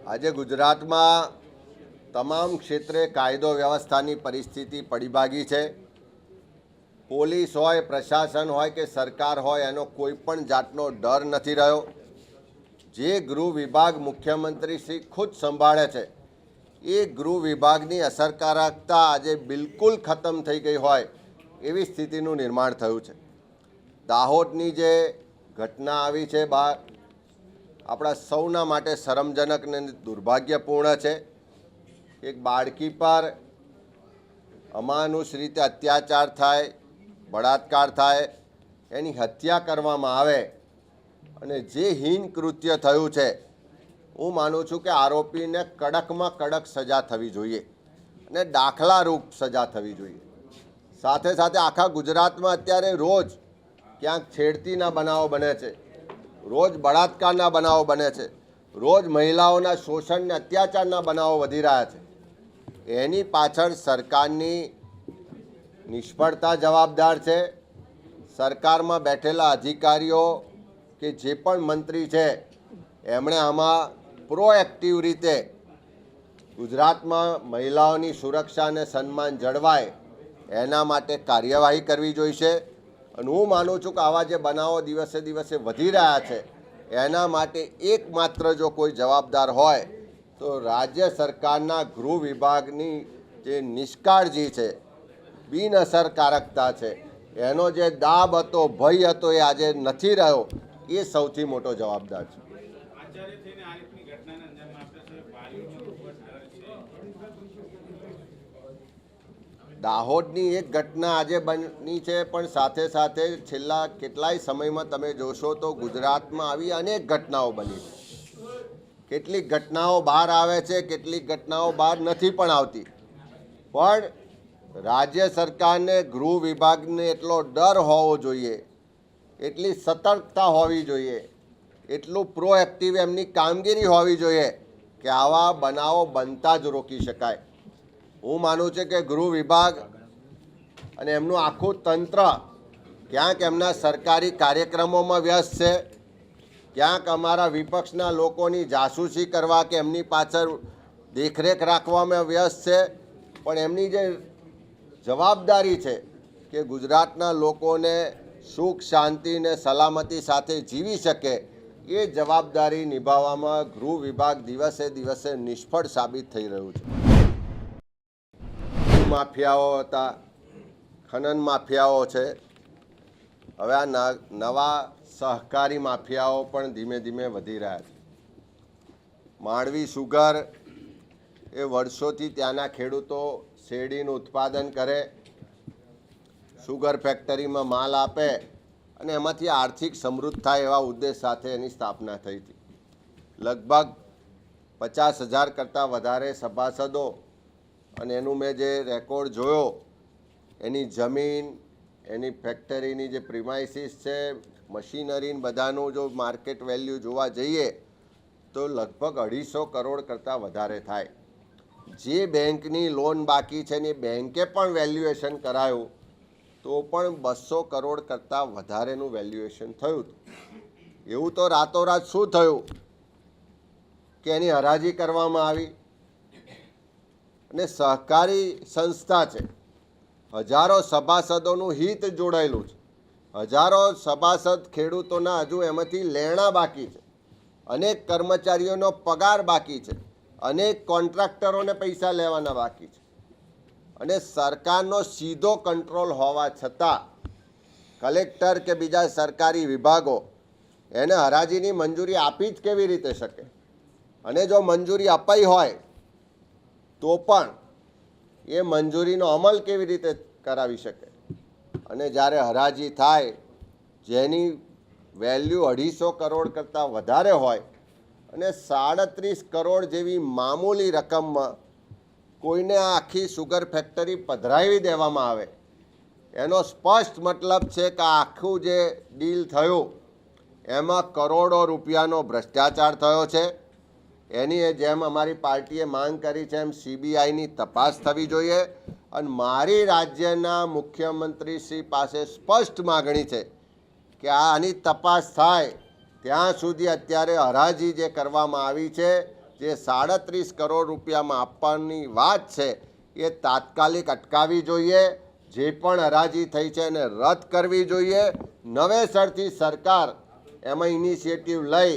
આજે ગુજરાતમાં તમામ ક્ષેત્રે કાયદો વ્યવસ્થાની પરિસ્થિતિ પડીભાગી છે। પોલીસ હોય, પ્રશાસન હોય કે સરકાર હોય, એનો કોઈ પણ જાતનો ડર નથી રહ્યો। જે ગૃહ વિભાગ મુખ્યમંત્રી શ્રી ખુદ સંભાળે છે, એ ગૃહ વિભાગની અસરકારકતા આજે બિલકુલ ખતમ થઈ ગઈ હોય એવી સ્થિતિનું નિર્માણ થયું છે। દાહોદની જે ઘટના આવી છે બહાર, આપણા સૌના માટે શરમજનક અને દુર્ભાગ્યપૂર્ણ છે। એક બાળકી પર અમાનુષ રીતે અત્યાચાર થાય, બળાત્કાર થાય, એની હત્યા કરવામાં આવે અને જે હીન કૃત્ય થયું છે, હું માનું છું કે આરોપીને કડકમાં કડક સજા થવી જોઈએ અને દાખલારૂપ સજા થવી જોઈએ। સાથે સાથે આખા ગુજરાતમાં અત્યારે રોજ ક્યાંક છેડતીના બનાવો બને છે, રોજ બળાત્કારના બનાવો બને છે, રોજ મહિલાઓના શોષણ અને અત્યાચારના બનાવો વધી રહ્યા છે। એની પાછળ સરકારની નિષ્ફળતા જવાબદાર છે। સરકારમાં બેઠેલા અધિકારીઓ કે જે પણ મંત્રી છે, એમણે આમાં પ્રોએક્ટિવ રીતે ગુજરાતમાં મહિલાઓની સુરક્ષા અને સન્માન જળવાય એના માટે કાર્યવાહી કરવી જોઈશે। અને હું માનું છું કે આવા જે બનાવો દિવસે દિવસે વધી રહ્યા છે, એના માટે એકમાત્ર જો કોઈ જવાબદાર હોય તો રાજ્ય સરકારના ગૃહ વિભાગની જે નિષ્કાળજી છે, બિનઅસરકારકતા છે, એનો જે દાબ હતો, ભય હતો, એ આજે નથી રહ્યો, એ સૌથી મોટો જવાબદાર છે। દાહોદની એક ઘટના આજે બની છે, પણ સાથે સાથે છેલ્લા કેટલાય સમયમાં તમે જોશો તો ગુજરાતમાં આવી અનેક ઘટનાઓ બની છે। કેટલીક ઘટનાઓ બહાર આવે છે, કેટલીક ઘટનાઓ બહાર નથી પણ આવતી, પણ રાજ્ય સરકારને, ગૃહ વિભાગને એટલો ડર હોવો જોઈએ, એટલી સતર્કતા હોવી જોઈએ, એટલું પ્રોએક્ટિવ એમની કામગીરી હોવી જોઈએ કે આવા બનાવો બનતા જ રોકી શકાય। હું માનું છું કે ગૃહ વિભાગ અને એમનું આખું તંત્ર ક્યાંક એમના સરકારી કાર્યક્રમોમાં વ્યસ્ત છે, ક્યાંક અમારા વિપક્ષના લોકોની જાસૂસી કરવા કે એમની પાછળ દેખરેખ રાખવામાં વ્યસ્ત છે, પણ એમની જે જવાબદારી છે કે ગુજરાતના લોકોને સુખ, શાંતિ અને સલામતી સાથે જીવી શકે, એ જવાબદારી નિભાવવામાં ગૃહ વિભાગ દિવસે દિવસે નિષ્ફળ સાબિત થઈ રહ્યું છે। માફિયાઓ હતા, ખનન માફિયાઓ છે, હવે આ નવા સહકારી માફિયાઓ પણ ધીમે ધીમે વધી રહ્યા છે। માંડવી સુગર એ વર્ષોથી ત્યાંના ખેડૂતો શેરડીનું ઉત્પાદન કરે, સુગર ફેક્ટરીમાં માલ આપે અને એમાંથી આર્થિક સમૃદ્ધ થાય એવા ઉદ્દેશ સાથે એની સ્થાપના થઈ હતી। લગભગ 50,000 કરતાં વધારે સભાસદો, અને એનું મેં જે રેકોર્ડ જોયો, એની જમીન, એની ફેક્ટરીની જે પ્રિમાઇસીસ છે, મશીનરી બધાનું જો માર્કેટ વેલ્યુ જોવા જઈએ તો લગભગ 250 કરોડ કરતાં વધારે થાય। જે બેંકની લોન બાકી છે ને બેંકે પણ વેલ્યુએશન કરાયું તો પણ 200 કરોડ કરતાં વધારેનું વેલ્યુએશન થયું હતું। એવું તો રાતોરાત શું થયું કે એની હરાજી કરવામાં આવી અને સહકારી સંસ્થા છે, હજારો સભાસદોનું હિત જોડાયેલું છે, હજારો સભાસદ ખેડૂતોના હજુ એમાંથી લેણા બાકી છે, અનેક કર્મચારીઓનો પગાર બાકી છે, અનેક કોન્ટ્રાક્ટરોને પૈસા લેવાના બાકી છે, અને સરકારનો સીધો કંટ્રોલ હોવા છતાં કલેક્ટર કે બીજા સરકારી વિભાગો એને હરાજીની મંજૂરી આપી જ કેવી રીતે શકે? અને જો મંજૂરી અપાઈ હોય તો પણ એ મંજૂરીનો અમલ કેવી રીતે કરાવી શકે? અને જ્યારે હરાજી થાય જેની વેલ્યુ 250 કરોડ કરતાં વધારે હોય અને 37 કરોડ જેવી મામૂલી રકમમાં કોઈને આ આખી સુગર ફેક્ટરી પધરાવી દેવામાં આવે, એનો સ્પષ્ટ મતલબ છે કે આખું જે ડીલ થયું એમાં કરોડો રૂપિયાનો ભ્રષ્ટાચાર થયો છે। એની જેમ અમારી પાર્ટીએ માંગ કરી છે એમ CBIની તપાસ થવી જોઈએ। અને મારી રાજ્યના મુખ્યમંત્રી શ્રી પાસે સ્પષ્ટ માગણી છે કે આની તપાસ થાય ત્યાં સુધી અત્યારે હરાજી જે કરવામાં આવી છે જે 37 કરોડ રૂપિયામાં આપવાની વાત છે એ તાત્કાલિક અટકાવવી જોઈએ. જે પણ હરાજી થઈ છે એને રદ કરવી જોઈએ. નવેસરથી સરકાર એમાં ઇનિશિયેટિવ લઈ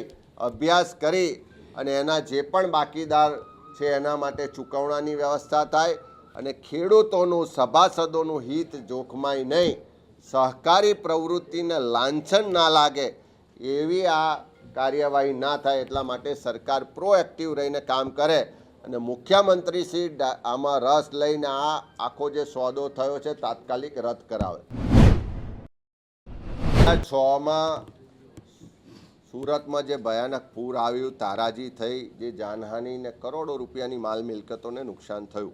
અભ્યાસ કરી અને એના જે પણ બાકીદાર છે એના માટે ચૂકવણાની વ્યવસ્થા થાય અને ખેડૂતોનું સભાસદોનું હિત જોખમાય નહીં, સહકારી પ્રવૃત્તિને લાંછન ના લાગે એવી આ કાર્યવાહી ના થાય એટલા માટે સરકાર પ્રોએક્ટિવ રહીને કામ કરે અને મુખ્યમંત્રી શ્રી આમાં રસ લઈને આ આખો જે સોદો થયો છે તાત્કાલિક રદ કરાવે. 6માં સુરતમાં જે ભયાનક પૂર આવ્યું, તારાજી થઈ, જે જાનહાનિ ને કરોડો રૂપિયાની માલ મિલકતોને નુકસાન થયું,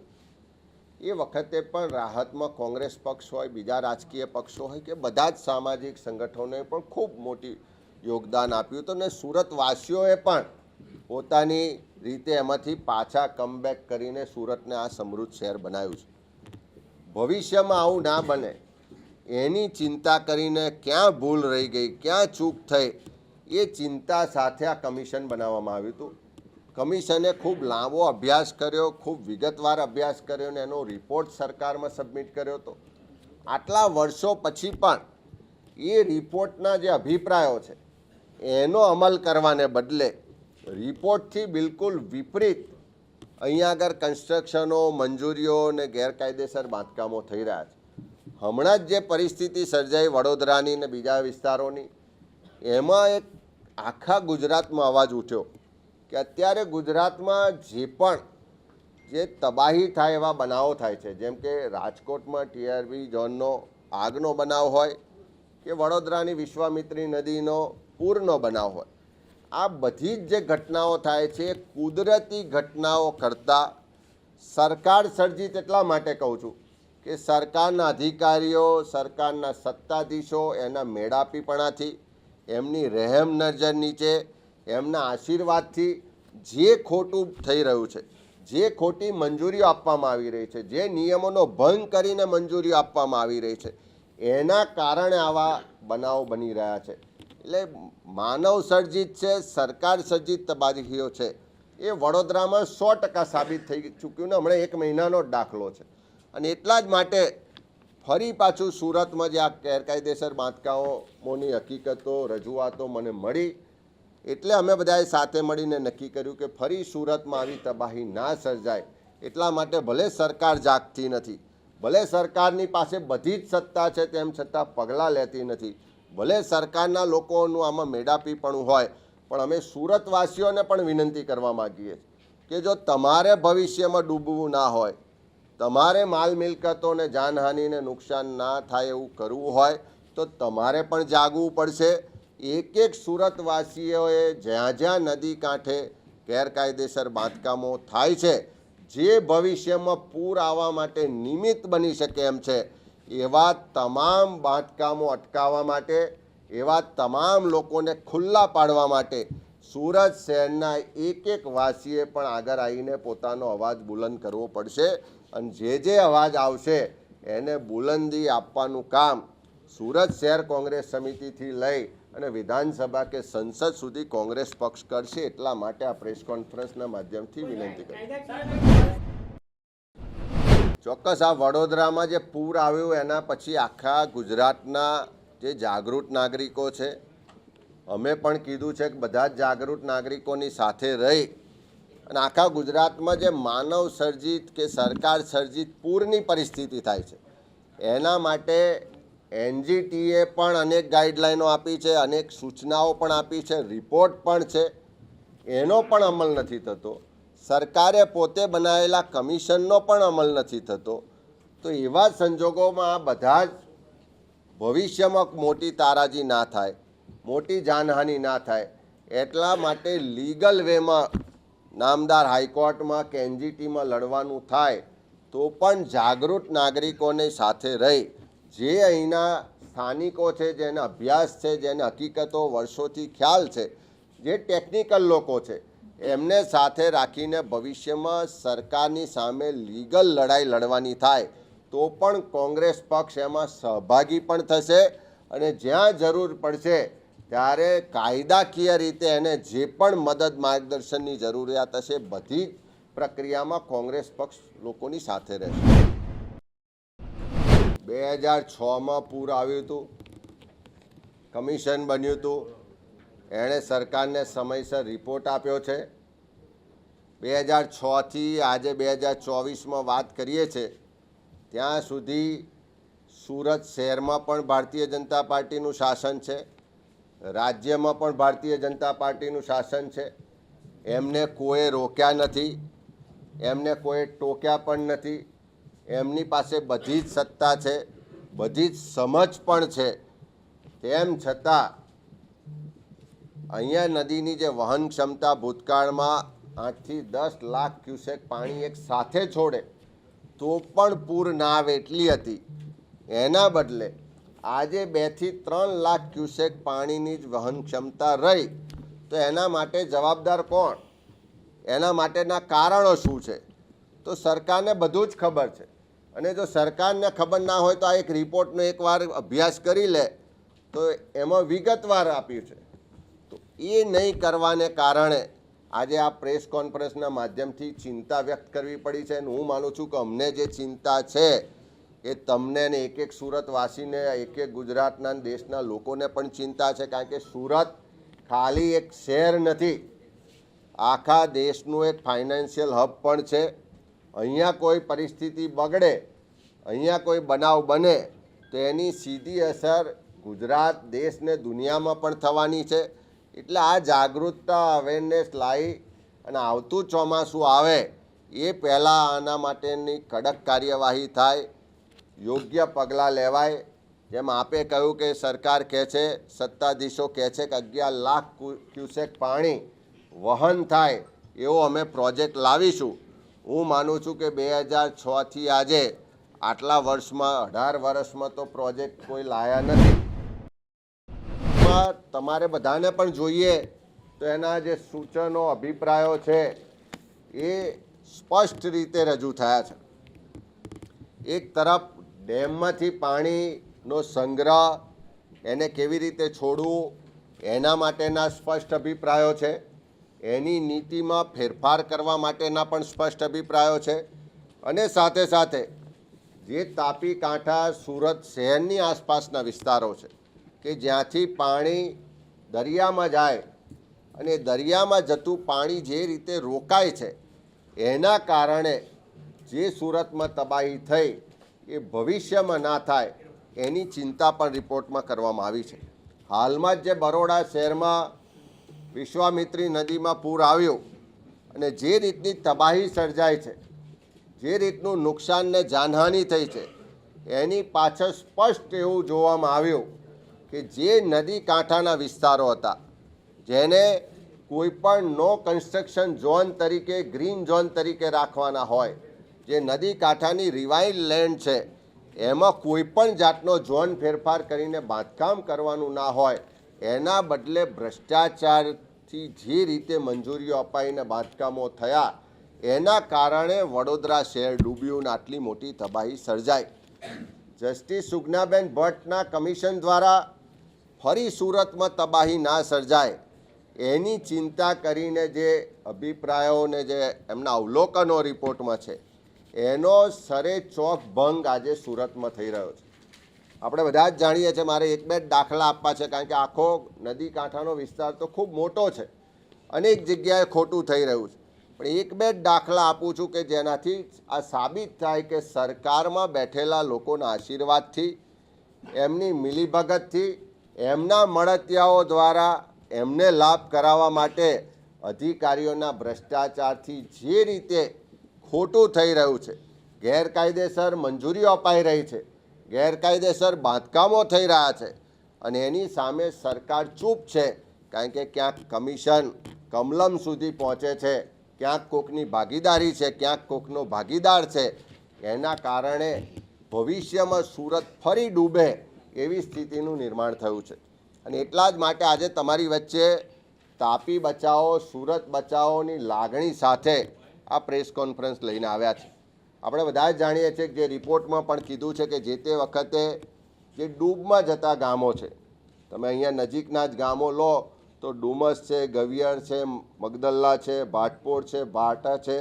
એ વખતે પણ રાહતમાં કોંગ્રેસ પક્ષ હોય, બીજા રાજકીય પક્ષો હોય કે બધા જ સામાજિક સંગઠનોએ પણ ખૂબ મોટી યોગદાન આપ્યું હતું અને સુરતવાસીઓએ પણ પોતાની રીતે એમાંથી પાછા કમબેક કરીને સુરતને આ સમૃદ્ધ શહેર બનાવ્યું છે. ભવિષ્યમાં આવું ના બને એની ચિંતા કરીને ક્યાં ભૂલ રહી ગઈ, ક્યાં ચૂક થઈ, એ ચિંતા સાથે આ કમિશન બનાવવામાં આવ્યું હતું. કમિશને ખૂબ લાંબો અભ્યાસ કર્યો, ખૂબ વિગતવાર અભ્યાસ કર્યો અને એનો રિપોર્ટ સરકારમાં સબમિટ કર્યો હતો. આટલા વર્ષો પછી પણ એ રિપોર્ટના જે અભિપ્રાયો છે એનો અમલ કરવાને બદલે રિપોર્ટથી બિલકુલ વિપરીત અહીંયા આગળ કન્સ્ટ્રક્શનો, મંજૂરીઓ અને ગેરકાયદેસર બાંધકામો થઈ રહ્યા છે. હમણાં જ જે પરિસ્થિતિ સર્જાઈ વડોદરાની ને બીજા વિસ્તારોની, એમાં એક આખા ગુજરાતમાં અવાજ ઉઠ્યો કે અત્યારે ગુજરાતમાં જે તબાહી થાય એવા બનાવો થાય છે, જેમ કે રાજકોટમાં ટીઆરબી ઝોનનો આગનો બનાવ હોય કે વડોદરાની વિશ્વામિત્રી નદીનો પૂરનો બનાવ હોય, આ બધી જ જે ઘટનાઓ થાય છે કુદરતી ઘટનાઓ કરતાં સરકાર સર્જિત એટલા માટે કહું છું કે સરકારના અધિકારીઓ, સરકારના સત્તાધીશો એના મેળાપીપણાથી, એમની રહેમ નજર નીચે, એમના આશીર્વાદથી જે ખોટું થઈ રહ્યું છે, જે ખોટી મંજૂરીઓ આપવામાં આવી રહી છે, જે નિયમોનો ભંગ કરીને મંજૂરીઓ આપવામાં આવી રહી છે, એના કારણે આવા બનાવો બની રહ્યા છે. એટલે માનવ સર્જિત છે, સરકાર સર્જિત તબાહીઓ છે, એ વડોદરામાં 100% સાબિત થઈ ચૂક્યું ને હમણાં 1 મહિનાનો જ દાખલો છે. અને એટલા જ માટે ફરી પાછું સુરતમાં જે આ ગેરકાયદેસર બાંધકામોની હકીકતો, રજૂઆતો મને મળી એટલે અમે બધાએ સાથે મળીને નક્કી કર્યું કે ફરી સુરતમાં આવી તબાહી ના સર્જાય એટલા માટે ભલે સરકાર જાગતી નથી, ભલે સરકારની પાસે બધી જ સત્તા છે તેમ છતાં પગલાં લેતી નથી, ભલે સરકારના લોકોનું આમાં મેડાપીપણું હોય, પણ અમે સુરતવાસીઓને પણ વિનંતી કરવા માગીએ કે જો તમારે ભવિષ્યમાં ડૂબવું ના હોય, તમારે માલ મિલકતોને જાનહાનિને નુકસાન ના થાય એવું કરવું હોય તો તમારે પણ જાગવું પડશે. એક સુરતવાસીઓએ જ્યાં નદી કાંઠે ગેરકાયદેસર બાંધકામો થાય છે, જે ભવિષ્યમાં પૂર આવવા માટે નિમિત્ત બની શકે એમ છે, એવા તમામ બાંધકામો અટકાવવા માટે, એવા તમામ લોકોને ખુલ્લા પાડવા માટે સુરત શહેરના એક વાસીએ પણ આગળ આવીને પોતાનો અવાજ બુલંદ કરવો પડશે. અને જે અવાજ આવશે એને બુલંદી આપવાનું કામ સુરત શહેર કોંગ્રેસ સમિતિથી લઈ અને વિધાનસભા કે સંસદ સુધી કોંગ્રેસ પક્ષ કરશે. એટલા માટે આ પ્રેસ કોન્ફરન્સના માધ્યમથી વિનંતી કરી. ચોક્કસ આ વડોદરામાં જે પૂર આવ્યું એના પછી આખા ગુજરાતના જે જાગૃત નાગરિકો છે, અમે પણ કીધું છે કે બધા જ જાગૃત નાગરિકોની સાથે રહી અને આખા ગુજરાતમાં જે માનવ સર્જિત કે સરકાર સર્જિત પૂરની પરિસ્થિતિ થાય છે એના માટે એનજીટીએ પણ અનેક ગાઈડલાઈનો આપી છે, અનેક સૂચનાઓ પણ આપી છે, રિપોર્ટ પણ છે, એનો પણ અમલ નથી થતો. સરકારે પોતે બનાવેલા કમિશનનો પણ અમલ નથી થતો. તો એવા સંજોગોમાં આ બધા જ ભવિષ્યમાં મોટી તારાજી ના થાય, મોટી જાનહાનિ ના થાય એટલા માટે લીગલ વેમાં નામદાર હાઈકોર્ટમાં કે એનજીટીમાં લડવાનું થાય તો પણ જાગૃત નાગરિકોને સાથે રહી, જે અહીંના સ્થાનિકો છે, જેને અભ્યાસ છે, જેને હકીકતો વર્ષોથી ખ્યાલ છે, જે ટેકનિકલ લોકો છે, એમને સાથે રાખીને ભવિષ્યમાં સરકારની સામે લીગલ લડાઈ લડવાની થાય તો પણ કોંગ્રેસ પક્ષ એમાં સહભાગી પણ થશે અને જ્યાં જરૂર પડશે ત્યારે કાયદાકીય રીતે એને જે પણ મદદ માર્ગદર્શનની જરૂરિયાત હશે બધી જ પ્રક્રિયામાં કોંગ્રેસ પક્ષ લોકોની સાથે રહેશે. 2006માં પૂર આવ્યું હતું, કમિશન બન્યું હતું, એણે સરકારને સમયસર રિપોર્ટ આપ્યો છે. 2006થી આજે 2024માં વાત કરીએ છીએ ત્યાં સુધી સુરત શહેરમાં પણ ભારતીય જનતા પાર્ટીનું શાસન છે, રાજ્યમાં પણ ભારતીય જનતા પાર્ટીનું શાસન છે. એમને કોઈ રોક્યા નથી, એમને કોઈ ટોક્યા પણ નથી. એમની પાસે બધી જ સત્તા છે, બધી જ સમજ પણ છે. તેમ છતાં અહીંયા નદીની જે વહન ક્ષમતા ભૂતકાળમાં 8 થી 10 લાખ ક્યુસેક પાણી એક સાથે છોડે તો પણ પૂર ના આવે એટલી હતી. એના બદલે આજે 2 થી 3 લાખ ક્યુસેક પાણીની જ વહન ક્ષમતા રહી. તો એના માટે જવાબદાર કોણ? એના માટેના કારણો શું છે? તો સરકારને બધું જ ખબર છે. અને જો સરકારને ખબર ના હોય તો આ એક રિપોર્ટનો એકવાર અભ્યાસ કરી લે તો એમાં વિગતવાર આપ્યું છે. તો એ નહીં કરવાને કારણે આજે આ પ્રેસ કોન્ફરન્સના માધ્યમથી ચિંતા વ્યક્ત કરવી પડી છે. અને હું માનું છું કે અમને જે ચિંતા છે એ તમને ને એક સુરતવાસીને, એક ગુજરાતના દેશના લોકોને પણ ચિંતા છે. કારણ કે સુરત ખાલી એક શહેર નથી, આખા દેશનું એક ફાઇનાન્શિયલ હબ પણ છે. અહીંયા કોઈ પરિસ્થિતિ બગડે, અહીંયા કોઈ બનાવ બને તો એની સીધી અસર ગુજરાત, દેશ ને દુનિયામાં પણ થવાની છે. એટલે આ જાગૃતતા, અવેરનેસ લાવી અને આવતું ચોમાસું આવે એ પહેલાં આના માટેની કડક કાર્યવાહી થાય, યોગ્ય પગલાં લેવાય. જેમ આપે કહ્યું કે સરકાર કહે છે, સત્તાધીશો કહે છે કે 11 લાખ ક્યુસેક પાણી વહન થાય એવો અમે પ્રોજેક્ટ લાવીશું. હું માનું છું કે 2006થી આજે આટલા વર્ષમાં, 18 વર્ષમાં તો પ્રોજેક્ટ કોઈ લાયા નથી. તમારે બધાને પણ જોઈએ તો એના જે સૂચનો, અભિપ્રાયો છે એ સ્પષ્ટ રીતે રજૂ થયા છે. એક તરફ ડેમમાંથી પાણીનો સંગ્રહ, એને કેવી રીતે છોડવું એના માટેના સ્પષ્ટ અભિપ્રાયો છે. એની નીતિમાં ફેરફાર કરવા માટેના પણ સ્પષ્ટ અભિપ્રાયો છે. અને સાથે સાથે જે તાપી કાંઠા, સુરત શહેરની આસપાસના વિસ્તારો છે કે જ્યાંથી પાણી દરિયામાં જાય અને દરિયામાં જતું પાણી જે રીતે રોકાય છે એના કારણે જે સુરતમાં તબાહી થઈ એ ભવિષ્યમાં ના થાય એની ચિંતા પણ રિપોર્ટમાં કરવામાં આવી છે. હાલમાં જ જે બરોડા શહેરમાં વિશ્વામિત્રી નદીમાં પૂર આવ્યું અને જે રીતની તબાહી સર્જાઈ છે, જે રીતનું નુકસાન ને જાનહાનિ થઈ છે, એની પાછળ સ્પષ્ટ એવું જોવામાં આવ્યું કે જે નદી કાંઠાના વિસ્તારો હતા જેને કોઈપણ નો કન્સ્ટ્રક્શન ઝોન તરીકે, ગ્રીન ઝોન તરીકે રાખવાના હોય, જે નદી કાંઠાની રિવાઇલ્ડ લેન્ડ છે એમાં કોઈપણ જાતનો ઝોન ફેરફાર કરીને બાંધકામ કરવાનું ના હોય, એના બદલે ભ્રષ્ટાચારથી જે રીતે મંજૂરીઓ અપાઈને બાંધકામો થયા એના કારણે વડોદરા શહેર ડૂબ્યું અને આટલી મોટી તબાહી સર્જાઈ. જસ્ટિસ સુગનાબેન ભટ્ટના કમિશન દ્વારા ફરી સુરતમાં તબાહી ના સર્જાય એની ચિંતા કરીને જે અભિપ્રાયોને જે એમના અવલોકનો રિપોર્ટમાં છે એનો સરેચોક ભંગ આજે સુરતમાં થઈ રહ્યો છે. આપણે બધા જ જાણીએ છીએ. મારે 1-2 દાખલા આપવા છે કારણ કે આખો નદી કાંઠાનો વિસ્તાર તો ખૂબ મોટો છે, અનેક જગ્યાએ ખોટું થઈ રહ્યું છે. પણ 1-2 દાખલા આપું છું કે જેનાથી આ સાબિત થાય કે સરકારમાં બેઠેલા લોકોના આશીર્વાદથી, એમની મિલીભગતથી, એમના મળતિયાઓ દ્વારા એમને લાભ કરાવવા માટે અધિકારીઓના ભ્રષ્ટાચારથી જે રીતે ખોટું થઈ રહ્યું છે, ગેરકાયદેસર મંજૂરીઓ અપાઈ રહી છે, ગેરકાયદેસર બાંધકામો થઈ રહ્યા છે અને એની સામે સરકાર ચૂપ છે. કારણ કે ક્યાંક કમિશન કમલમ સુધી પહોંચે છે, ક્યાંક કોકની ભાગીદારી છે, ક્યાંક કોકનો ભાગીદાર છે. એના કારણે ભવિષ્યમાં સુરત ફરી ડૂબે એવી સ્થિતિનું નિર્માણ થયું છે. અને એટલા જ માટે આજે તમારી વચ્ચે તાપી બચાવો, સુરત બચાવોની લાગણી સાથે આ પ્રેસ કોન્ફરન્સ લઈને આવ્યા છે. આપણે બધા જ જાણીએ છીએ કે જે રિપોર્ટમાં પણ કીધું છે કે જે તે વખતે જે ડૂબમાં જતા ગામો છે તમે અહીંયા નજીકના જ ગામો લો તો ડુમસ છે, ગવિયર છે, મગદલ્લા છે, ભાટપોર છે, ભાટા છે,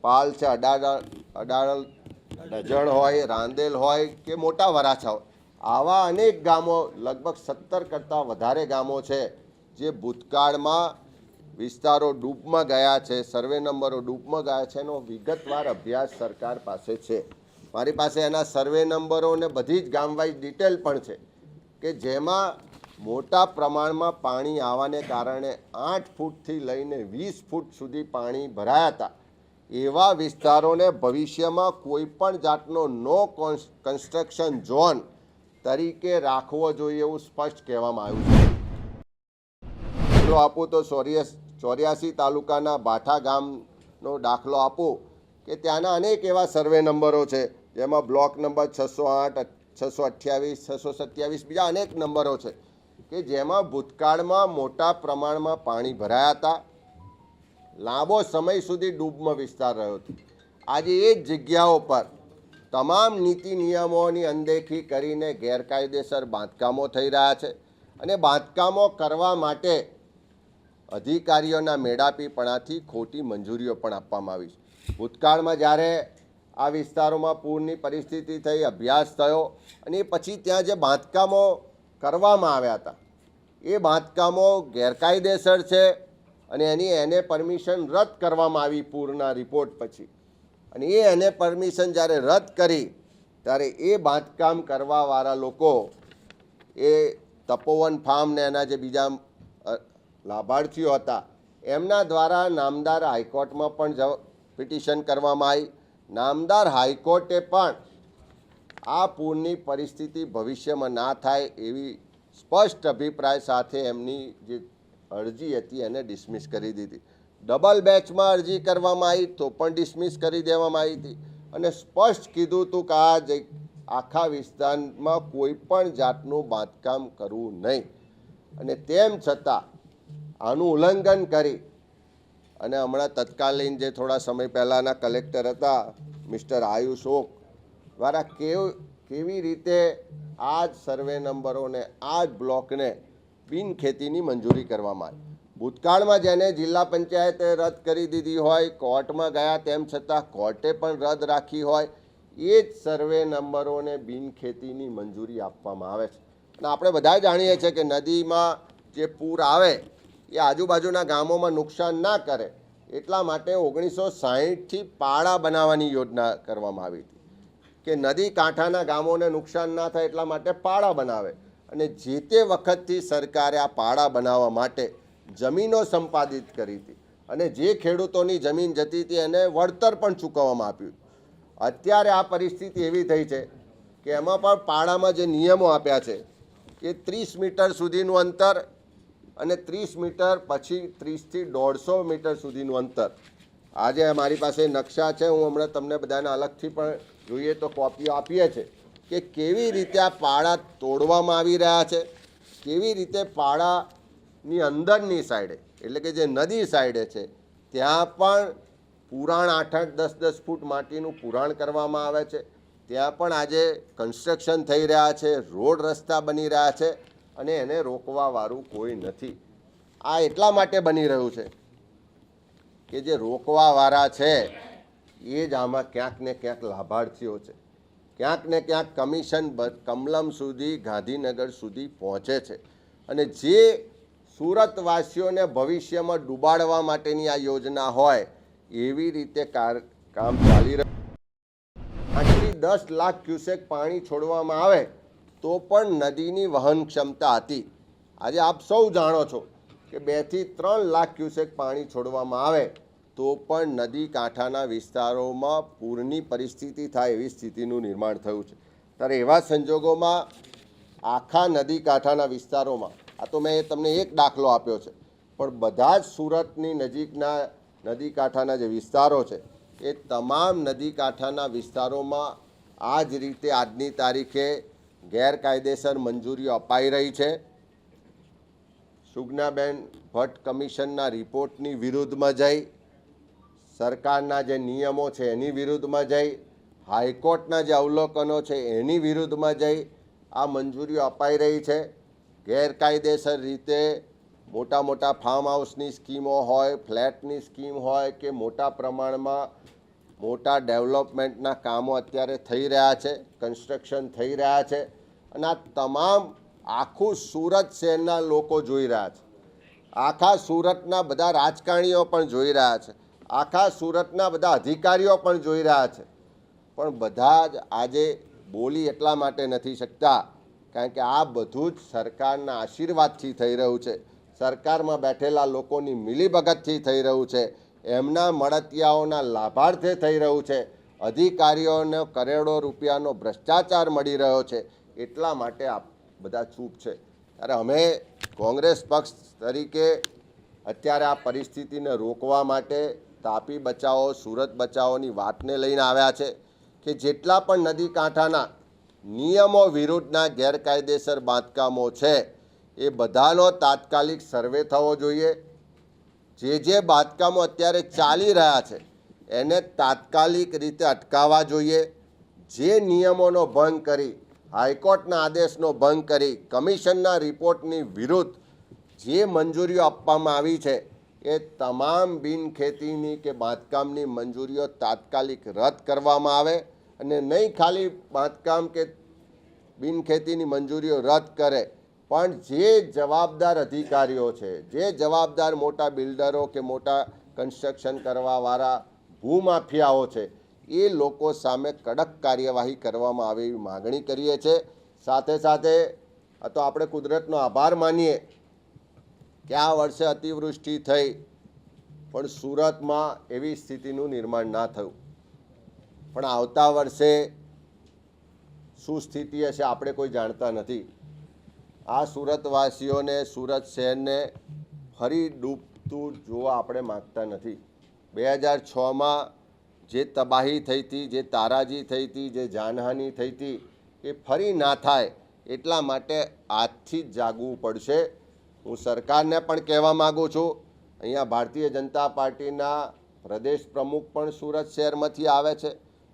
પાલ છે, અડાળલ ડજણ હોય, રાંદેલ હોય કે મોટા વરાછા હોય, આવા અનેક ગામો લગભગ 17 કરતાં વધારે ગામો છે જે ભૂતકાળમાં વિસ્તારો ડૂબમાં ગયા છે, સર્વે નંબરો ડૂબમાં ગયા છે. એનો વિગતવાર અભ્યાસ સરકાર પાસે છે. મારી પાસે એના સર્વે નંબરો ને બધી જ ગામવાઇઝ ડિટેલ પણ છે કે જેમાં મોટા પ્રમાણમાં પાણી આવવાને કારણે 8 ફૂટથી લઈને 20 ફૂટ સુધી પાણી ભરાયા હતા. એવા વિસ્તારોને ભવિષ્યમાં કોઈ પણ જાતનો નો કન્સ્ટ્રક્શન ઝોન તરીકે રાખવો જોઈએ એવું સ્પષ્ટ કહેવામાં આવ્યું છે. દાખલો આપું તો 84 તાલુકાના ભાઠા ગામનો દાખલો આપું કે ત્યાંના અનેક એવા સર્વે નંબરો છે જેમાં બ્લોક નંબર 608, 628, 627 બીજા અનેક નંબરો છે કે જેમાં ભૂતકાળમાં મોટા પ્રમાણમાં પાણી ભરાયા હતા, લાંબો સમય સુધી ડૂબમાં વિસ્તાર રહ્યો હતો. આજે એ જ જગ્યાઓ પર તમામ નીતિ નિયમોની અનદેખી કરીને ગેરકાયદેસર બાંધકામો થઈ રહ્યા છે અને બાંધકામો કરવા માટે અધિકારીઓના મેળાપીપણાથી ખોટી મંજૂરીઓ પણ આપવામાં આવી છે. ભૂતકાળમાં જ્યારે આ વિસ્તારોમાં પૂરની પરિસ્થિતિ થઈ, અભ્યાસ થયો અને પછી ત્યાં જે બાંધકામો કરવામાં આવ્યા હતા એ બાંધકામો ગેરકાયદેસર છે અને એને પરમિશન રદ કરવામાં આવી પૂરના રિપોર્ટ પછી. અને એને પરમિશન જ્યારે રદ કરી ત્યારે એ બાંધકામ કરવાવાળા લોકો એ તપોવન ફાર્મ ને એના જે બીજા લાભાર્થીઓ હતા એમના દ્વારા નામદાર હાઈકોર્ટમાં પણ પિટિશન કરવામાં આવી. નામદાર હાઈકોર્ટે પણ આ પૂરની પરિસ્થિતિ ભવિષ્યમાં ના થાય એવી સ્પષ્ટ અભિપ્રાય સાથે એમની જે અરજી હતી એને ડિસમિસ કરી દીધી. ડબલ બેચમાં અરજી કરવામાં આવી તો પણ ડિસમિસ કરી દેવામાં આવી હતી અને સ્પષ્ટ કીધું હતું કે આ આખા વિસ્તારમાં કોઈ પણ જાતનું બાંધકામ કરવું નહીં. અને તેમ છતાં આનું ઉલ્લંઘન કરી અને હમણાં તત્કાલીન જે થોડા સમય પહેલાંના કલેક્ટર હતા મિસ્ટર આયુષ ઓક દ્વારા કેવી રીતે આ જ સર્વે નંબરોને આ જ બ્લોકને બિનખેતીની મંજૂરી કરવામાં આવી. ભૂતકાળમાં જેને જિલ્લા પંચાયતે રદ કરી દીધી હોય, કોર્ટમાં ગયા તેમ છતાં કોર્ટે પણ રદ રાખી હોય, એ જ સર્વે નંબરોને બિનખેતીની મંજૂરી આપવામાં આવે છે. અને આપણે બધા જાણીએ છીએ કે નદીમાં જે પૂર આવે એ આજુબાજુના ગામોમાં નુકસાન ના કરે એટલા માટે 1960થી પાળા બનાવવાની યોજના કરવામાં આવી હતી કે નદી કાંઠાના ગામોને નુકસાન ના થાય એટલા માટે પાળા બનાવે. અને જે તે વખતથી સરકારે આ પાળા બનાવવા માટે જમીનો સંપાદિત કરી હતી અને જે ખેડૂતોની જમીન જતી હતી એને વળતર પણ ચૂકવવામાં આપ્યું. અત્યારે આ પરિસ્થિતિ એવી થઈ છે કે એમાં પણ પાળામાં જે નિયમો આપ્યા છે કે 30 મીટર સુધીનું અંતર અને 30 મીટર પછી 30 થી 150 મીટર સુધીનું અંતર. આજે મારી પાસે નકશા છે, હું હમણાં તમને બધાને અલગથી પણ જોઈએ તો કોપીઓ આપીએ છે કે કેવી રીતે આ પાળા તોડવામાં આવી રહ્યા છે, કેવી રીતે પાળાની અંદરની સાઈડે એટલે કે જે નદી સાઈડે છે ત્યાં પણ પુરાણ 8-8, 10-10 ફૂટ માટીનું પુરાણ કરવામાં આવે છે. ત્યાં પણ આજે કન્સ્ટ્રક્શન થઈ રહ્યા છે, રોડ રસ્તા બની રહ્યા છે અને એને રોકવાવાળું કોઈ નથી. આ એટલા માટે બની રહ્યું છે કે જે રોકવાવાળા છે એ જ આમાં ક્યાંક ને ક્યાંક લાભાર્થીઓ છે, ક્યાંક ને ક્યાંક કમિશન કમલમ સુધી, ગાંધીનગર સુધી પહોંચે છે. અને જે સુરતવાસીઓને ભવિષ્યમાં ડૂબાડવા માટેની આ યોજના હોય એવી રીતે કામ ચાલી રહ્યું. 10 લાખ ક્યુસેક પાણી છોડવામાં આવે તો પણ નદીની વહન ક્ષમતા હતી. આજે આપ સૌ જાણો છો કે 2 થી 3 લાખ ક્યુસેક પાણી છોડવામાં આવે તો પણ નદી કાંઠાના વિસ્તારોમાં પૂરની પરિસ્થિતિ થાય એવી સ્થિતિનું નિર્માણ થયું છે. ત્યારે એવા સંજોગોમાં આખા નદી કાંઠાના વિસ્તારોમાં, આ તો મેં તમને એક દાખલો આપ્યો છે, પણ બધા જ સુરતની નજીકના નદી કાંઠાના જે વિસ્તારો છે એ તમામ નદી કાંઠાના વિસ્તારોમાં આ જ રીતે આજની તારીખે ગેરકાયદેસર મંજૂરીઓ અપાઈ રહી છે. સુગનાબેન ભટ્ટ કમિશનના રિપોર્ટની વિરુદ્ધમાં જઈ, સરકારના જે નિયમો છે એની વિરુદ્ધમાં જઈ, હાઈકોર્ટના જે અવલોકનો છે એની વિરુદ્ધમાં જઈ આ મંજૂરીઓ અપાઈ રહી છે. ગેરકાયદેસર રીતે મોટા મોટા ફાર્મ હાઉસની સ્કીમો હોય, ફ્લેટની સ્કીમ હોય કે મોટા પ્રમાણમાં મોટા ડેવલપમેન્ટના કામો અત્યારે થઈ રહ્યા છે, કન્સ્ટ્રક્શન થઈ રહ્યા છે અને આ તમામ આખું સુરત શહેરના લોકો જોઈ રહ્યા છે, આખા સુરતના બધા રાજકારણીઓ પણ જોઈ રહ્યા છે, આખા સુરતના બધા અધિકારીઓ પણ જોઈ રહ્યા છે, પણ બધા જ આજે બોલી એટલા માટે નથી શકતા કારણ કે આ બધું જ સરકારના આશીર્વાદથી થઈ રહ્યું છે, સરકારમાં બેઠેલા લોકોની મિલીભગતથી થઈ રહ્યું છે, એમના મળતિયાઓના લાભાર્થે થઈ રહ્યું છે, અધિકારીઓને કરોડો રૂપિયાનો ભ્રષ્ટાચાર મળી રહ્યો છે, એટલા માટે આ બધા ચૂપ છે. ત્યારે અમે કોંગ્રેસ પક્ષ તરીકે અત્યારે આ પરિસ્થિતિને રોકવા માટે તાપી બચાવો, સુરત બચાવોની વાતને લઈને આવ્યા છે કે જેટલા પણ નદી કાંઠાના નિયમો વિરુદ્ધના ગેરકાયદેસર બાંધકામો છે એ બધાનો તાત્કાલિક સર્વે થવો જોઈએ. જે બાંધકામો અત્યારે ચાલી રહ્યા છે એને તાત્કાલિક રીતે અટકાવવા જોઈએ. જે નિયમોનો ભંગ કરી, હાઈકોર્ટના આદેશનો ભંગ કરી, કમિશનના રિપોર્ટની વિરુદ્ધ જે મંજૂરીઓ આપવામાં આવી છે એ તમામ બિનખેતીની કે બાંધકામની મંજૂરીઓ તાત્કાલિક રદ કરવામાં આવે અને નહીં ખાલી બાંધકામ કે બિનખેતીની મંજૂરીઓ રદ કરે પણ જે જવાબદાર અધિકારીઓ છે, જે જવાબદાર મોટા બિલ્ડરો કે મોટા કન્સ્ટ્રક્શન કરવાવાળા ભૂમાફિયાઓ છે એ લોકો સામે કડક કાર્યવાહી કરવામાં આવે એવી માગણી કરીએ છીએ. સાથે સાથે તો આપણે કુદરતનો આભાર માનીએ કે આ વર્ષે અતિવૃષ્ટિ થઈ પણ સુરતમાં એવી સ્થિતિનું નિર્માણ ના થયું, પણ આવતા વર્ષે શું સ્થિતિ હશે આપણે કોઈ જાણતા નથી. આ સુરતવાસીઓને, સુરત શહેરને ફરી ડૂબતું જોવા આપણે માગતા નથી. 2006માં જે તબાહી થઈ હતી, જે તારાજી થઈ હતી, જે જાનહાનિ થઈ હતી એ ફરી ના થાય એટલા માટે આજથી જ જાગવું પડશે. હું સરકારને પણ કહેવા માગું છું, અહીંયા ભારતીય જનતા પાર્ટીના પ્રદેશ પ્રમુખ પણ સુરત શહેરમાંથી આવે છે,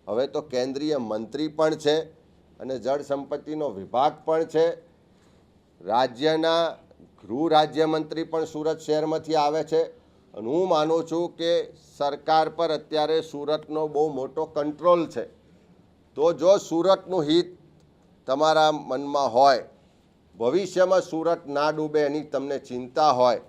હવે તો કેન્દ્રીય મંત્રી પણ છે અને જળ સંપત્તિનો વિભાગ પણ છે, રાજ્યના ગૃહ રાજ્યમંત્રી પણ સુરત શહેરમાંથી આવે છે અને હું માનું છું કે સરકાર પર અત્યારે સુરતનો બહુ મોટો કંટ્રોલ છે. તો જો સુરતનું હિત તમારા મનમાં હોય, ભવિષ્યમાં સુરત ના ડૂબે એની તમને ચિંતા હોય,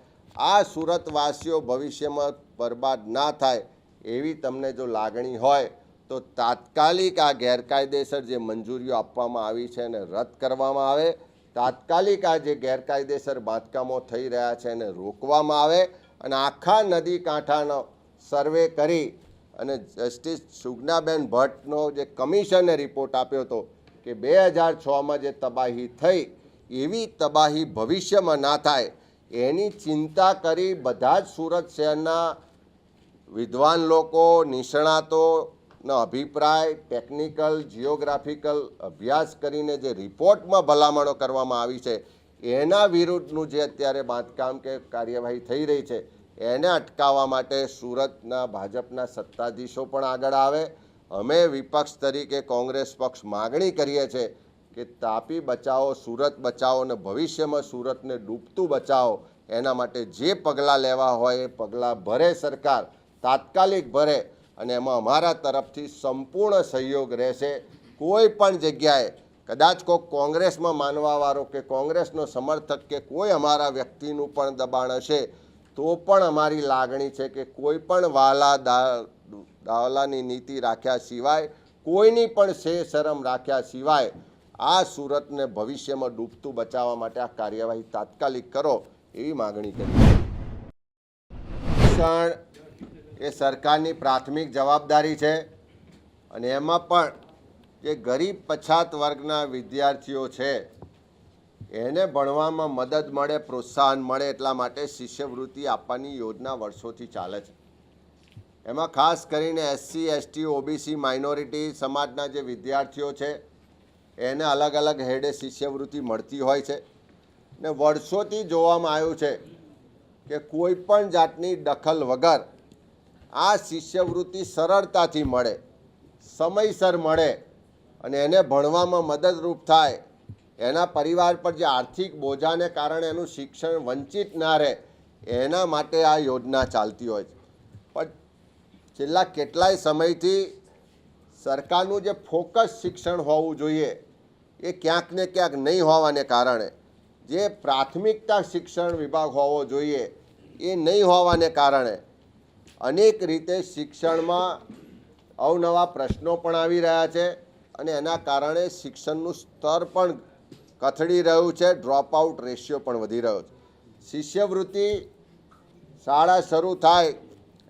આ સુરતવાસીઓ ભવિષ્યમાં બરબાદ ના થાય એવી તમને જો લાગણી હોય તો તાત્કાલિક આ ગેરકાયદેસર જે મંજૂરીઓ આપવામાં આવી છે એને રદ કરવામાં આવે, તાત્કાલિક આ જે ગેરકાયદેસર બાંધકામો થઈ રહ્યા છે એને રોકવામાં આવે અને આખા નદી કાંઠાનો સર્વે કરી અને જસ્ટિસ સુગનાબેન ભટ્ટનો જે કમિશને રિપોર્ટ આપ્યો હતો કે 2006માં જે તબાહી થઈ એવી તબાહી ભવિષ્યમાં ના થાય એની ચિંતા કરી બધા જ સુરત શહેરના વિદ્વાન લોકો, નિષ્ણાતોનો અભિપ્રાય, ટેકનિકલ, જિયોગ્રાફિકલ અભ્યાસ કરીને જે રિપોર્ટમાં ભલામણો કરવામાં આવી છે એના વિરુદ્ધનું જે અત્યારે બાંધકામ કે કાર્યવાહી થઈ રહી છે એને અટકાવવા માટે સુરતના ભાજપના સત્તાધીશો પણ આગળ આવે. અમે વિપક્ષ તરીકે કોંગ્રેસ પક્ષ માગણી કરીએ છીએ કે તાપી બચાવો, સુરત બચાવો અને ભવિષ્યમાં સુરતને ડૂબતું બચાવો. એના માટે જે પગલાં લેવા હોય એ પગલાં ભરે સરકાર, તાત્કાલિક ભરે અને એમાં અમારા તરફથી સંપૂર્ણ સહયોગ રહેશે. કોઈ પણ જગ્યાએ કદાચ કોઈ કોંગ્રેસમાં માનવાવાળો કે કોંગ્રેસનો સમર્થક કે કોઈ અમારા વ્યક્તિનું પણ દબાણ હશે તો પણ અમારી લાગણી છે કે કોઈ પણ વાલા દાવલાની નીતિ રાખ્યા સિવાય, કોઈની પણ શરમ રાખ્યા સિવાય આ સુરતને ભવિષ્યમાં ડૂબતું બચાવવા માટે આ કાર્યવાહી તાત્કાલિક કરો એવી માગણી કરી. શિક્ષણ એ સરકારની પ્રાથમિક જવાબદારી છે અને એમાં પણ જે ગરીબ પછાત વર્ગના વિદ્યાર્થીઓ છે એને ભણવામાં મદદ મળે, પ્રોત્સાહન મળે એટલા માટે શિષ્યવૃત્તિ આપવાની યોજના વર્ષોથી ચાલે છે. એમાં ખાસ કરીને એસસી, એસટી, ઓબીસી, માઇનોરિટી સમાજના જે વિદ્યાર્થીઓ છે એને અલગ અલગ હેડે શિષ્યવૃત્તિ મળતી હોય છે ને વર્ષોથી જોવામાં આવ્યું છે કે કોઈ પણ જાતની દખલ વગર આ શિષ્યવૃત્તિ સરળતાથી મળે, સમયસર મળે અને એને ભણવામાં મદદરૂપ થાય એના પરિવાર પર જે આર્થિક બોજાને કારણે એનું શિક્ષણ વંચિત ના રહે એના માટે આ યોજના ચાલતી હોય છે. પણ છેલ્લા કેટલાય સમયથી સરકારનું જે ફોકસ શિક્ષણ હોવું જોઈએ એ ક્યાંક ને ક્યાંક નહીં હોવાને કારણે, જે પ્રાથમિકતા શિક્ષણ વિભાગ હોવો જોઈએ એ નહીં હોવાને કારણે અનેક રીતે શિક્ષણમાં અવનવા પ્રશ્નો પણ આવી રહ્યા છે અને એના કારણે શિક્ષણનું સ્તર પણ કથળી રહ્યું છે, ડ્રોપ આઉટ રેશિયો પણ વધી રહ્યો છે. શિષ્યવૃત્તિ શાળા શરૂ થાય,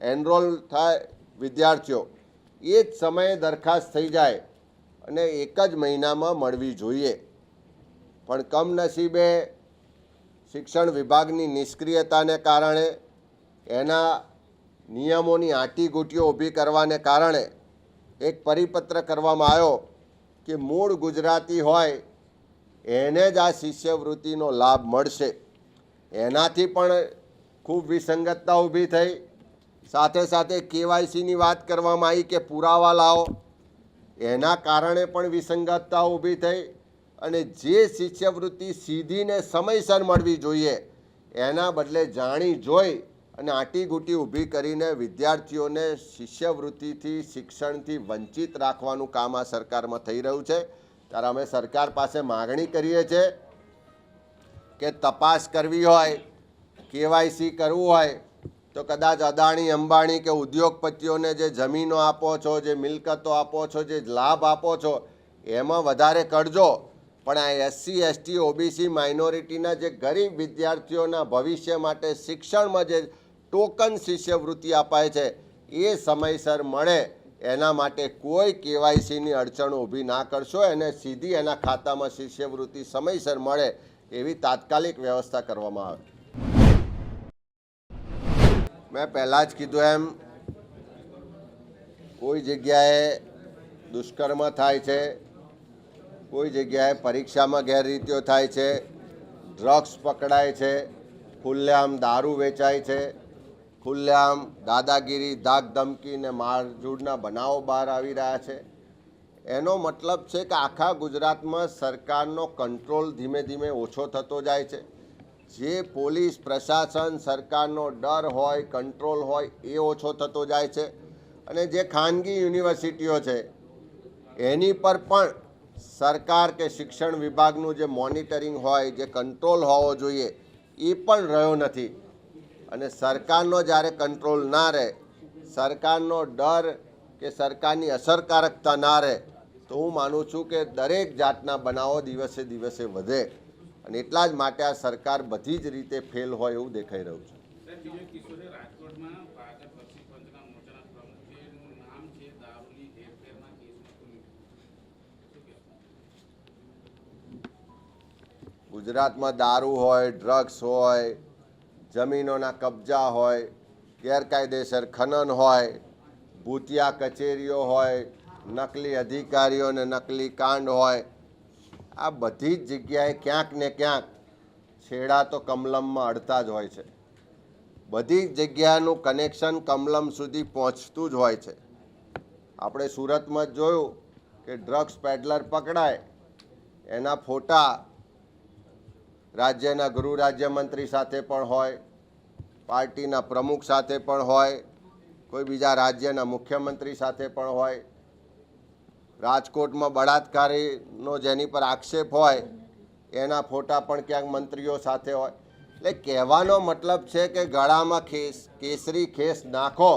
એનરોલ થાય વિદ્યાર્થીઓ, એ જ સમયે દરખાસ્ત થઈ જાય અને એક જ મહિનામાં મળવી જોઈએ. પણ કમનસીબે શિક્ષણ વિભાગની નિષ્ક્રિયતાને કારણે, એના નિયમોની આંટીઘૂંટીઓ ઊભી કરવાને કારણે એક પરિપત્ર કરવામાં આવ્યો કે મૂળ ગુજરાતી હોય એને જ આ શિષ્યવૃત્તિનો લાભ મળશે. એનાથી પણ ખૂબ વિસંગતતા ઊભી થઈ. સાથે સાથે કેવાયસીની વાત કરવામાં આવી કે પુરાવા લાવો, એના કારણે પણ વિસંગતતા ઊભી થઈ. અને જે શિષ્યવૃત્તિ સીધીને સમયસર મળવી જોઈએ એના બદલે જાણી જોઈ અને આંટીઘૂંટી ઊભી કરીને વિદ્યાર્થીઓને શિષ્યવૃત્તિથી, શિક્ષણથી વંચિત રાખવાનું કામ આ સરકારમાં થઈ રહ્યું છે. ત્યારે અમે સરકાર પાસે માગણી કરીએ છીએ કે તપાસ કરવી હોય, કેવાયસી કરવું હોય તો કદાચ અદાણી, અંબાણી કે ઉદ્યોગપતિઓને જે જમીનો આપો છો, જે મિલકતો આપો છો, જે લાભ આપો છો એમાં વધારે કરજો. પણ આ SC, ST, OBC માઇનોરિટીના જે ગરીબ વિદ્યાર્થીઓના ભવિષ્ય માટે શિક્ષણમાં જે ટોકન શિષ્યવૃત્તિ અપાય છે એ સમયસર મળે એના માટે કોઈ કેવાયસીની અડચણો ઊભી ના કરશો. એને સીધી એના ખાતામાં શિષ્યવૃત્તિ સમયસર મળે એવી તાત્કાલિક વ્યવસ્થા કરવામાં આવે. મેં પહેલાં જ કીધું એમ, કોઈ જગ્યાએ દુષ્કર્મ થાય છે, કોઈ જગ્યાએ પરીક્ષામાં ગેરરીતિઓ થાય છે, ડ્રગ્સ પકડાય છે, ખુલ્લેઆમ દારૂ વેચાય છે, ખુલ્લેઆમ દાદાગીરી, ધાક ધમકી ને મારઝૂડના બનાવો બહાર આવી રહ્યા છે. એનો મતલબ છે કે આખા ગુજરાતમાં સરકારનો કંટ્રોલ ધીમે ધીમે ઓછો થતો જાય છે. જે પોલીસ પ્રશાસન, સરકારનો ડર હોય, કંટ્રોલ હોય એ ઓછો થતો જાય છે. અને જે ખાનગી યુનિવર્સિટીઓ છે એની પર પણ સરકાર કે શિક્ષણ વિભાગનું જે મોનિટરિંગ હોય, જે કંટ્રોલ હોવો જોઈએ એ પણ રહ્યો નથી. અને સરકારનો જ્યારે કંટ્રોલ ના રહે, સરકારનો ડર કે સરકારની અસરકારકતા ના રહે તો હું માનું છું કે દરેક જાતના બનાવો દિવસે દિવસે વધે. અને એટલા જ માટે આ સરકાર બધી જ રીતે ફેલ હોય એવું દેખાઈ રહ્યું છે. ગુજરાતમાં દારૂ હોય, ડ્રગ્સ હોય, જમીનોના કબજા હોય, ગેરકાયદેસર ખનન હોય, ભૂતિયા કચેરીઓ હોય, નકલી અધિકારીઓ અને નકલી કાંડ હોય, આ બધી જ જગ્યાએ ક્યાંક ને ક્યાંક છેડા તો કમલમમાં અડતા જ હોય છે. બધી જ જગ્યાનું કનેક્શન કમલમ સુધી પહોંચતું જ હોય છે. આપણે સુરતમાં જ જોયું કે ડ્રગ્સ પેડલર પકડાય, એના ફોટા રાજ્યના ગૃહ રાજ્યમંત્રી સાથે પણ હોય, પાર્ટીના પ્રમુખ સાથે પણ હોય, કોઈ બીજા રાજ્યના મુખ્યમંત્રી સાથે પણ હોય. રાજકોટમાં બળાત્કારીનો જેની પર આક્ષેપ હોય એના ફોટા પણ ક્યાંક મંત્રીઓ સાથે હોય. એટલે કહેવાનો મતલબ છે કે ગળામાં કેસરી ખેસ નાખો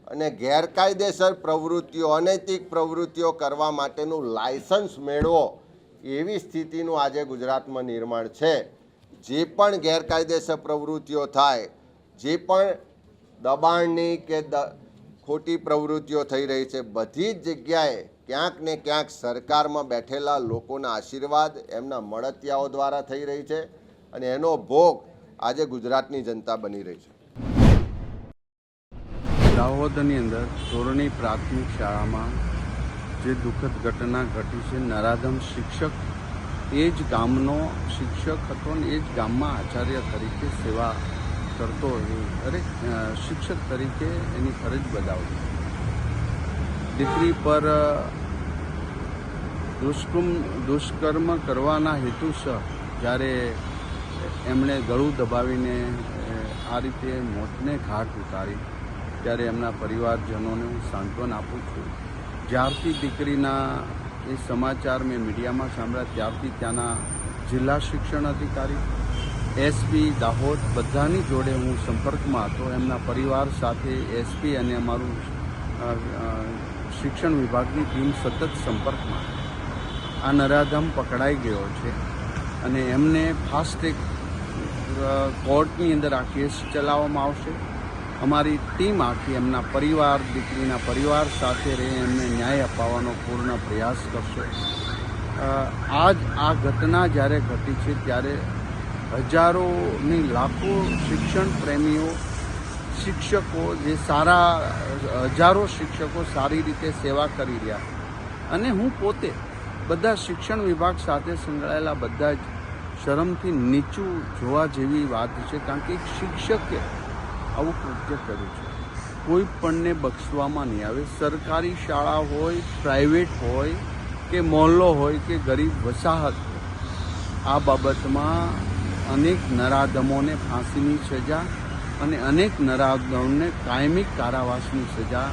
અને ગેરકાયદેસર પ્રવૃત્તિઓ, અનૈતિક પ્રવૃત્તિઓ કરવા માટેનું લાયસન્સ મેળવો એવી સ્થિતિનું આજે ગુજરાતમાં નિર્માણ છે. જે પણ ગેરકાયદેસર પ્રવૃત્તિઓ થાય, જે પણ દબાણની કે ખોટી પ્રવૃત્તિઓ થઈ રહી છે, બધી જ જગ્યાએ ક્યાંક ને ક્યાંક સરકારમાં બેઠેલા લોકોના આશીર્વાદ, એમના મળતિયાઓ દ્વારા થઈ રહી છે. અને એનો ભોગ આજે ગુજરાતની જનતા બની રહી છે. દાહોદની અંદર ધોરણી પ્રાથમિક શાળામાં જે દુઃખદ ઘટના ઘટી છે, નરાધમ શિક્ષક એ જ ગામનો શિક્ષક હતો ને એ જ ગામમાં આચાર્ય તરીકે સેવા કરતો દરેક શિક્ષક તરીકે એની ફરજ બજાવતો. દીકરી પર દુષ્કર્મ કરવાના હેતુસર જ્યારે એમણે ગળું દબાવીને આ રીતે મોતને ઘાટ ઉતારી, ત્યારે એમના પરિવારજનોને હું સાંત્વન આપું છું. જ્યારથી દીકરીના એ સમાચાર મેં મીડિયામાં સાંભળ્યા ત્યારથી ત્યાંના જિલ્લા શિક્ષણ અધિકારી, એસપી દાહોદ બધાની જોડે હું સંપર્કમાં હતો. એમના પરિવાર સાથે એસપી અને અમારું શિક્ષણ વિભાગની ટીમ સતત સંપર્કમાં. આ નરાધમ પકડાઈ ગયો છે અને એમને ફાસ્ટ ટ્રેક કોર્ટની અંદર આ કેસ ચલાવવામાં આવશે. અમારી ટીમ આખી એમના પરિવાર, દીકરીના પરિવાર સાથે રહી એમને ન્યાય અપાવવાનો પૂર્ણ પ્રયાસ કરશે. આ ઘટના જ્યારે ઘટી છે ત્યારે હજારોની લાખો શિક્ષણ પ્રેમીઓ, શિક્ષકો જે હજારો શિક્ષકો સારી રીતે સેવા કરી રહ્યા, અને હું પોતે બધા શિક્ષણ વિભાગ સાથે સંકળાયેલા બધા જ શરમથી નીચું જોવા જેવી વાત છે. કારણ કે એક શિક્ષકે આવું કૃત્ય કર્યું છે. કોઈ પણને બક્ષવામાં નહીં આવે. સરકારી શાળા હોય, પ્રાઇવેટ હોય કે મોહલ્લો હોય કે ગરીબ વસાહત, આ બાબતમાં અનેક નરાધમોને ફાંસીની સજા અને અનેક નરાધમોને કાયમી કારાવાસની સજા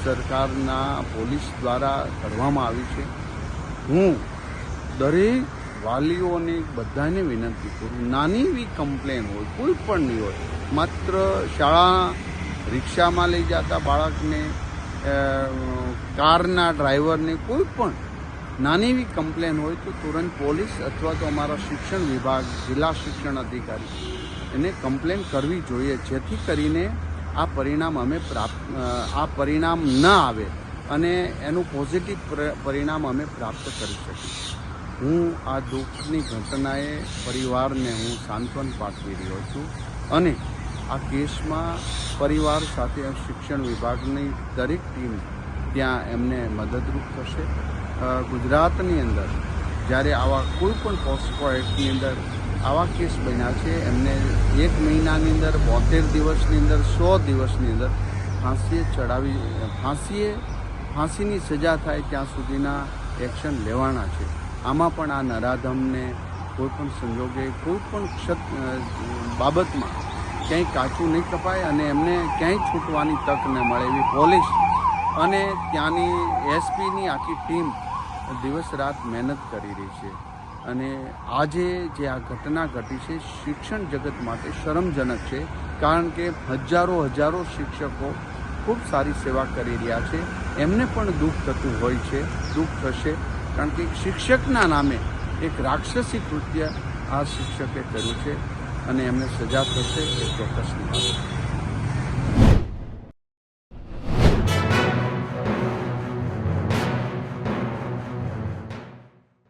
સરકારના પોલીસ દ્વારા કરવામાં આવી છે. હું દરેક વાલીઓને બધાને વિનંતી કરું, નાની એવી કમ્પ્લેન હોય, કોઈ પણ નહીં હોય, માત્ર શાળા રિક્ષામાં લઈ જતા બાળકને, કારના ડ્રાઈવરને, કોઈ પણ નાની એવી કમ્પ્લેન હોય તો તુરંત પોલીસ અથવા તો અમારા શિક્ષણ વિભાગ, જિલ્લા શિક્ષણ અધિકારી એને કમ્પ્લેન કરવી જોઈએ, જેથી કરીને આ પરિણામ ન આવે અને એનું પોઝિટિવ પરિણામ અમે પ્રાપ્ત કરી શકીએ. હું આ દુઃખની ઘટનાએ પરિવારને હું સાંત્વન પાઠવી રહ્યો છું અને આ કેસમાં પરિવાર સાથે શિક્ષણ વિભાગની દરેક ટીમ ત્યાં એમને મદદરૂપ થશે. ગુજરાતની અંદર જ્યારે આવા કોઈ પણ પોસ્કો એક્ટની અંદર આવા કેસ બન્યા છે, એમને 1 મહિનાની અંદર, 72 દિવસની અંદર, 100 દિવસની અંદર ફાંસીની સજા થાય ત્યાં સુધીના એક્શન લેવાના છે. આમાં પણ આ નરાધમને કોઈ પણ સંજોગે, કોઈ પણ બાબતમાં ક્યાંય કાચું નહીં કપાય અને એમને ક્યાંય છૂટવાની તક ન મળે એવી પોલીસ અને ત્યાંની એસપીની આખી ટીમ દિવસ રાત મહેનત કરી રહી છે. અને આજે જે આ ઘટના ઘટી છે શિક્ષણ જગત માટે શરમજનક છે. કારણ કે હજારો શિક્ષકો ખૂબ સારી સેવા કરી રહ્યા છે. એમને પણ દુઃખ થતું હોય છે, દુઃખ થશે. કારણ કે શિક્ષકના નામે એક રાક્ષસી કૃત્ય આ શિક્ષકે કર્યું છે અને એમને સજા થશે એ ચોક્કસની વાત છે.